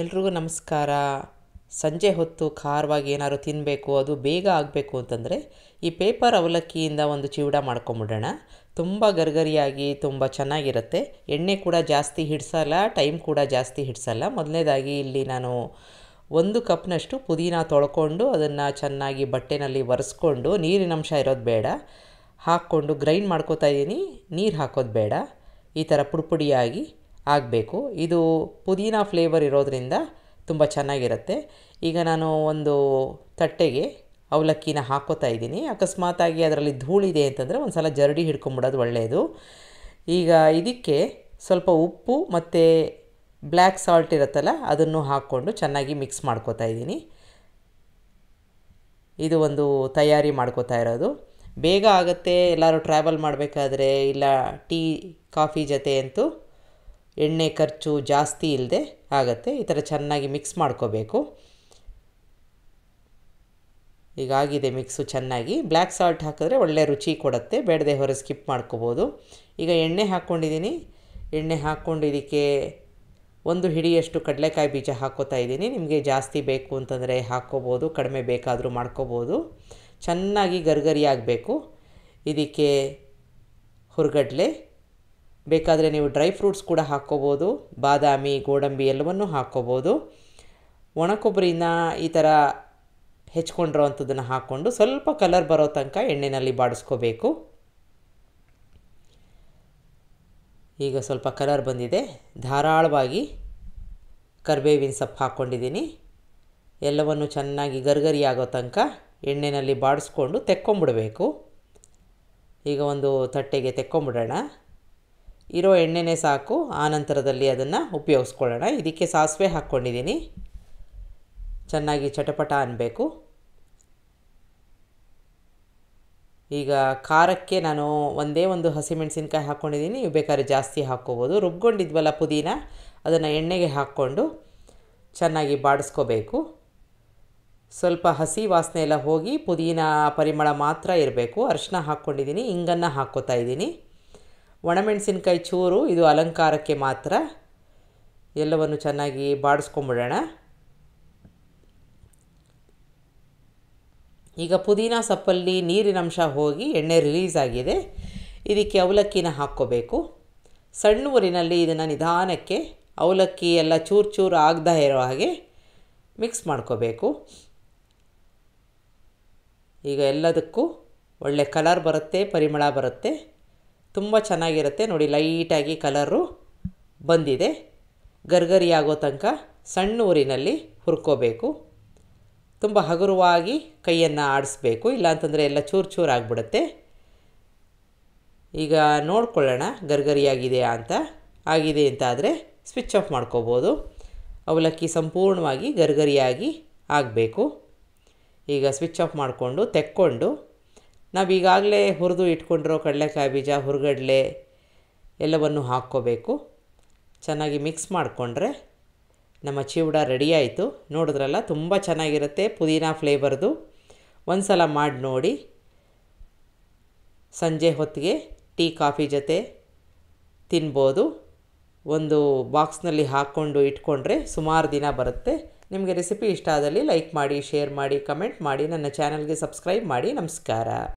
ಎಲ್ರಿಗೂ ನಮಸ್ಕಾರ. ಸಂಜೆ ಹೊತ್ತು ಖಾರವಾಗಿ ಏನಾದ್ರು ತಿನ್ನಬೇಕು, ಅದು ಬೇಗ ಆಗಬೇಕು ಅಂತಂದರೆ ಈ ಪೇಪರ್ ಅವಲಕ್ಕಿಯಿಂದ ಒಂದು ಚಿವಡ ಮಾಡ್ಕೊಂಬಿಡೋಣ. ತುಂಬ ಗರ್ಗರಿಯಾಗಿ ತುಂಬ ಚೆನ್ನಾಗಿರುತ್ತೆ. ಎಣ್ಣೆ ಕೂಡ ಜಾಸ್ತಿ ಹಿಡಿಸಲ್ಲ, ಟೈಮ್ ಕೂಡ ಜಾಸ್ತಿ ಹಿಡಿಸಲ್ಲ. ಮೊದಲನೇದಾಗಿ ಇಲ್ಲಿ ನಾನು 1 ಕಪ್ನಷ್ಟು ಪುದೀನ ತೊಳ್ಕೊಂಡು ಅದನ್ನು ಚೆನ್ನಾಗಿ ಬಟ್ಟೆನಲ್ಲಿ ಒರೆಸ್ಕೊಂಡು, ನೀರಿನಂಶ ಇರೋದು ಬೇಡ, ಹಾಕ್ಕೊಂಡು ಗ್ರೈಂಡ್ ಮಾಡ್ಕೋತಾ ಇದ್ದೀನಿ. ನೀರು ಹಾಕೋದು ಬೇಡ, ಈ ಥರ ಪುಡಿಯಾಗಿ ಆಗಬೇಕು. ಇದು ಪುದೀನ ಫ್ಲೇವರ್ ಇರೋದರಿಂದ ತುಂಬ ಚೆನ್ನಾಗಿರುತ್ತೆ. ಈಗ ನಾನು ಒಂದು ತಟ್ಟೆಗೆ ಅವಲಕ್ಕಿನ ಹಾಕೋತಾ ಇದ್ದೀನಿ. ಅಕಸ್ಮಾತಾಗಿ ಅದರಲ್ಲಿ ಧೂಳಿದೆ ಅಂತಂದರೆ ಒಂದು ಸಲ ಜರಡಿ ಹಿಡ್ಕೊಂಬಿಡೋದು ಒಳ್ಳೆಯದು. ಈಗ ಇದಕ್ಕೆ ಸ್ವಲ್ಪ ಉಪ್ಪು ಮತ್ತು ಬ್ಲ್ಯಾಕ್ ಸಾಲ್ಟ್ ಇರುತ್ತಲ್ಲ, ಅದನ್ನು ಹಾಕ್ಕೊಂಡು ಚೆನ್ನಾಗಿ ಮಿಕ್ಸ್ ಮಾಡ್ಕೋತಾ ಇದ್ದೀನಿ. ಇದು ಒಂದು ತಯಾರಿ ಮಾಡ್ಕೋತಾ ಇರೋದು. ಬೇಗ ಆಗುತ್ತೆ. ಎಲ್ಲರೂ ಟ್ರಾವೆಲ್ ಮಾಡಬೇಕಾದ್ರೆ ಇಲ್ಲ ಟೀ ಕಾಫಿ ಜೊತೆ ಅಂತೂ ಎಣ್ಣೆ ಖರ್ಚು ಜಾಸ್ತಿ ಇಲ್ಲದೆ ಆಗುತ್ತೆ. ಈ ಥರ ಚೆನ್ನಾಗಿ ಮಿಕ್ಸ್ ಮಾಡ್ಕೋಬೇಕು. ಈಗಾಗಿದೆ ಮಿಕ್ಸು ಚೆನ್ನಾಗಿ. ಬ್ಲ್ಯಾಕ್ ಸಾಲ್ಟ್ ಹಾಕಿದ್ರೆ ಒಳ್ಳೆ ರುಚಿ ಕೊಡುತ್ತೆ, ಬೇಡದೆ ಹೊರ ಸ್ಕಿಪ್ ಮಾಡ್ಕೋಬೋದು. ಈಗ ಎಣ್ಣೆ ಹಾಕ್ಕೊಂಡಿದ್ದೀನಿ. ಎಣ್ಣೆ ಹಾಕ್ಕೊಂಡು ಇದಕ್ಕೆ 1 ಹಿಡಿಯಷ್ಟು ಕಡಲೆಕಾಯಿ ಬೀಜ ಹಾಕ್ಕೋತಾ ಇದ್ದೀನಿ. ನಿಮಗೆ ಜಾಸ್ತಿ ಬೇಕು ಅಂತಂದರೆ ಹಾಕ್ಕೋಬೋದು, ಕಡಿಮೆ ಬೇಕಾದರೂ ಮಾಡ್ಕೋಬೋದು. ಚೆನ್ನಾಗಿ ಗರ್ಗರಿ ಆಗಬೇಕು. ಇದಕ್ಕೆ ಹುರ್ಗಡ್ಲೆ, ಬೇಕಾದರೆ ನೀವು ಡ್ರೈ ಫ್ರೂಟ್ಸ್ ಕೂಡ ಹಾಕ್ಕೋಬೋದು, ಬಾದಾಮಿ ಗೋಡಂಬಿ ಎಲ್ಲವನ್ನೂ ಹಾಕ್ಕೋಬೋದು. ಒಣಕೊಬ್ಬರಿನ ಈ ಥರ ಹೆಚ್ಕೊಂಡಿರೋ ಅಂಥದ್ದನ್ನು ಹಾಕ್ಕೊಂಡು ಸ್ವಲ್ಪ ಕಲರ್ ಬರೋ ತನಕ ಎಣ್ಣೆಯಲ್ಲಿ ಬಾಡಿಸ್ಕೋಬೇಕು. ಈಗ ಸ್ವಲ್ಪ ಕಲರ್ ಬಂದಿದೆ. ಧಾರಾಳವಾಗಿ ಕರಿಬೇವಿನ ಸೊಪ್ಪು ಹಾಕ್ಕೊಂಡಿದ್ದೀನಿ. ಎಲ್ಲವನ್ನು ಚೆನ್ನಾಗಿ ಗರ್ಗರಿ ಆಗೋ ತನಕ ಎಣ್ಣೆಯಲ್ಲಿ ಬಾಡಿಸ್ಕೊಂಡು ತೆಕ್ಕೊಂಬಿಡಬೇಕು. ಈಗ ಒಂದು ತಟ್ಟೆಗೆ ತೆಕ್ಕೊಂಬಿಡೋಣ. ಇರೋ ಎಣ್ಣೆನೇ ಸಾಕು, ಆನಂತರದಲ್ಲಿ ಅದನ್ನು ಉಪಯೋಗಿಸ್ಕೊಳ್ಳೋಣ. ಇದಕ್ಕೆ ಸಾಸಿವೆ ಹಾಕ್ಕೊಂಡಿದ್ದೀನಿ. ಚೆನ್ನಾಗಿ ಚಟಪಟ ಅನ್ನಬೇಕು. ಈಗ ಖಾರಕ್ಕೆ ನಾನು ಒಂದೇ ಒಂದು ಹಸಿಮೆಣಸಿನ್ಕಾಯಿ ಹಾಕ್ಕೊಂಡಿದ್ದೀನಿ. ನೀವು ಬೇಕಾದ್ರೆ ಜಾಸ್ತಿ ಹಾಕ್ಕೋಬೋದು. ರುಬ್ಕೊಂಡಿದ್ವಲ್ಲ ಪುದೀನ, ಅದನ್ನು ಎಣ್ಣೆಗೆ ಹಾಕ್ಕೊಂಡು ಚೆನ್ನಾಗಿ ಬಾಡಿಸ್ಕೋಬೇಕು. ಸ್ವಲ್ಪ ಹಸಿ ವಾಸನೆ ಎಲ್ಲ ಹೋಗಿ ಪುದೀನ ಪರಿಮಳ ಮಾತ್ರ ಇರಬೇಕು. ಅರಿಶಿನ ಹಾಕ್ಕೊಂಡಿದ್ದೀನಿ, ಇಂಗನ್ನು ಹಾಕ್ಕೋತಾ ಇದ್ದೀನಿ. ಒಣಮೆಣಸಿನ್ಕಾಯಿ ಚೂರು, ಇದು ಅಲಂಕಾರಕ್ಕೆ ಮಾತ್ರ. ಎಲ್ಲವನ್ನು ಚೆನ್ನಾಗಿ ಬಾಡಿಸ್ಕೊಂಬಿಡೋಣ. ಈಗ ಪುದೀನ ಸೊಪ್ಪಲ್ಲಿ ನೀರಿನಂಶ ಹೋಗಿ ಎಣ್ಣೆ ರಿಲೀಸ್ ಆಗಿದೆ. ಇದಕ್ಕೆ ಅವಲಕ್ಕಿನ ಹಾಕ್ಕೋಬೇಕು. ಸಣ್ಣ ಊರಿನಲ್ಲಿ ಇದನ್ನು ನಿಧಾನಕ್ಕೆ ಅವಲಕ್ಕಿ ಎಲ್ಲ ಚೂರು ಚೂರು ಆಗದ ಇರೋ ಹಾಗೆ ಮಿಕ್ಸ್ ಮಾಡ್ಕೋಬೇಕು. ಈಗ ಎಲ್ಲದಕ್ಕೂ ಒಳ್ಳೆ ಕಲರ್ ಬರುತ್ತೆ, ಪರಿಮಳ ಬರುತ್ತೆ, ತುಂಬ ಚೆನ್ನಾಗಿರುತ್ತೆ. ನೋಡಿ, ಲೈಟಾಗಿ ಕಲರು ಬಂದಿದೆ. ಗರ್ಗರಿ ಆಗೋ ತನಕ ಸಣ್ಣ ಊರಿನಲ್ಲಿ ಹುರ್ಕೋಬೇಕು. ತುಂಬ ಹಗುರವಾಗಿ ಕೈಯನ್ನು ಆಡಿಸ್ಬೇಕು, ಇಲ್ಲಾಂತಂದರೆ ಎಲ್ಲ ಚೂರು ಚೂರು ಆಗಿಬಿಡುತ್ತೆ. ಈಗ ನೋಡ್ಕೊಳ್ಳೋಣ ಗರ್ಗರಿಯಾಗಿದೆಯಾ ಅಂತ. ಆಗಿದೆ ಅಂತ ಆದರೆ ಸ್ವಿಚ್ ಆಫ್ ಮಾಡ್ಕೋಬೋದು. ಅವಲಕ್ಕಿ ಸಂಪೂರ್ಣವಾಗಿ ಗರ್ಗರಿಯಾಗಿ ಆಗಬೇಕು. ಈಗ ಸ್ವಿಚ್ ಆಫ್ ಮಾಡಿಕೊಂಡು ತೆಕ್ಕೊಂಡು ನಾವೀಗಾಗಲೇ ಹುರಿದು ಇಟ್ಕೊಂಡಿರೋ ಕಡಲೆಕಾಯಿ ಬೀಜ, ಹುರ್ಗಡ್ಲೆ ಎಲ್ಲವನ್ನು ಹಾಕ್ಕೋಬೇಕು. ಚೆನ್ನಾಗಿ ಮಿಕ್ಸ್ ಮಾಡಿಕೊಂಡ್ರೆ ನಮ್ಮ ಚಿವಡ ರೆಡಿ ಆಯಿತು. ನೋಡಿದ್ರಲ್ಲ, ತುಂಬ ಚೆನ್ನಾಗಿರುತ್ತೆ, ಪುದೀನ ಫ್ಲೇವರ್ದು. ಒಂದು ಸಲ ಮಾಡಿ ನೋಡಿ. ಸಂಜೆ ಹೊತ್ತಿಗೆ ಟೀ ಕಾಫಿ ಜೊತೆ ತಿನ್ಬೋದು. ಒಂದು ಬಾಕ್ಸ್ನಲ್ಲಿ ಹಾಕ್ಕೊಂಡು ಇಟ್ಕೊಂಡ್ರೆ ಸುಮಾರು ದಿನ ಬರುತ್ತೆ. ನಿಮಗೆ ರೆಸಿಪಿ ಇಷ್ಟ ಆದಲ್ಲಿ ಲೈಕ್ ಮಾಡಿ, ಶೇರ್ ಮಾಡಿ, ಕಮೆಂಟ್ ಮಾಡಿ, ನನ್ನ ಚಾನಲ್ಗೆ ಸಬ್ಸ್ಕ್ರೈಬ್ ಮಾಡಿ. ನಮಸ್ಕಾರ.